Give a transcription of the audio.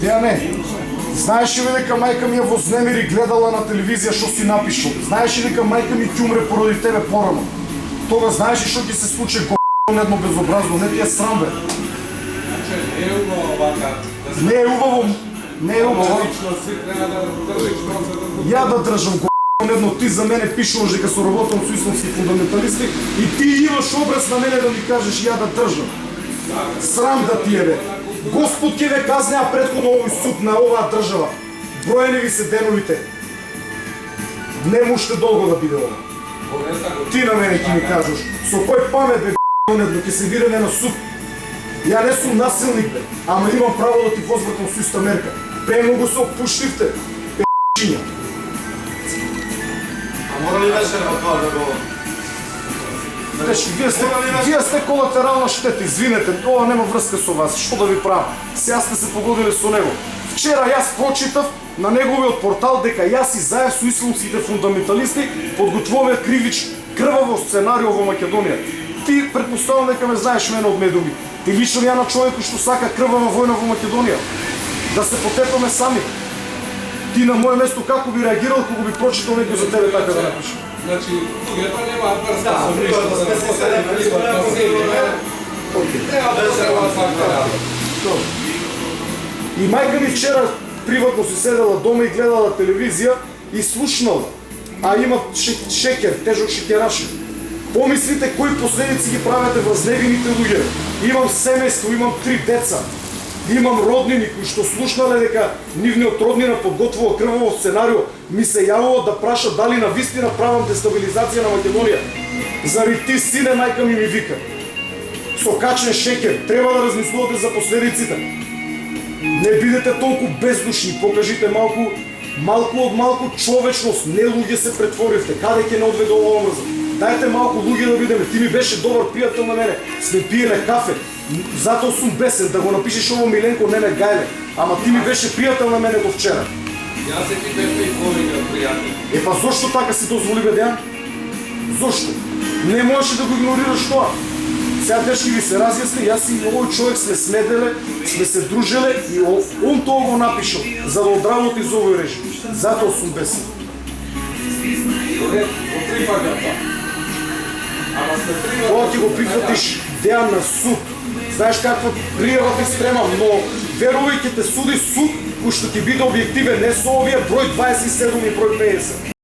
Дејане, знаеш ли дека мајка ми ја вознемири гледала на телевизија што си напишал? Знаеш ли дека мајка ми ќе умре поради тебе порано? Тога знаеш ли што ќе се случи едно безобразно, не ти е срам бе. Не е убаво вака. Не е убаво, не е убаво. Ја да држам едно, ти за мене пишуваш дека се работам со исламски фундаменталисти и ти имаш образ на мене да ми кажеш ја да држам. Срам да ти е бе. Господ ќе ве казнеа претходно овој суд на оваа држава. Броени ви се деновите. Не можете долго да биде ова. Ти на мене ќе ми кажеш, со кој памет бе едно ќе се видиме на суд. Ја не сум насилник бе, ама имам право да ти возвратам со иста мерка. Премногу се опуштивте, пе***чинја. А мора ли беше на това да го... Вие сте колатерална штета, извинете, ова нема врска со вас, што да ви правам? Сега сте се погодили со него. Вчера јас прочитав на неговиот портал дека јас и заев со исламските фундаменталисти подготвуваме крваво сценарио во Македонија. Ти предпоставам дека ме знаеш мене од медиуми. Ти лично ја на човекот што сака крвава војна во Македонија. Да се потепаме сами. Ти на моје место како би реагирал кога би прочитал некој за тебе така да напише? Значи, тугата нема врска со ништо. И мајка ми вчера приватно си седела дома и гледала телевизија и слушнала. А има шекер, тежок шекераши. Помислите кои последици ги правите врзневините луѓе. Имам семејство, имам 3 деца. Имам роднини кои што слушнале дека нивниот роднина подготвува крваво сценарио, ми се јавува да праша дали на вистина правам дестабилизација на Македонија. Заради ти сине мајка ми вика. Со качен шекер, треба да размислувате за последиците. Не бидете толку бездушни, покажите малку од малку човечност, не луѓе се претворивте. Каде ќе не одведе ова мрза? Дајте малку луѓе да видиме. Ти ми беше добар пријател на мене. Сме пиеле кафе. Затоа сум бесен да го напишеш ово Миленко, не ме гајле. Ама ти ми беше пријател на мене до вчера. Јас се ти бевме и повеќе пријател. Па зошто така си дозволи бе Дејан? Зошто? Не можеше да го игнорираш тоа. Сега дешки ви се разјасни, јас и овој човек сме смеделе, сме се дружеле и он тоа го напишал, за да одработи за овој режим. Затоа сум бесен. Ова ќе го прифатиш Дејан на суд. Знаеш каква пријава ти спремам, но верувај ќе те суди суд кој што ќе биде објективен, не со овие број 27 и број 50.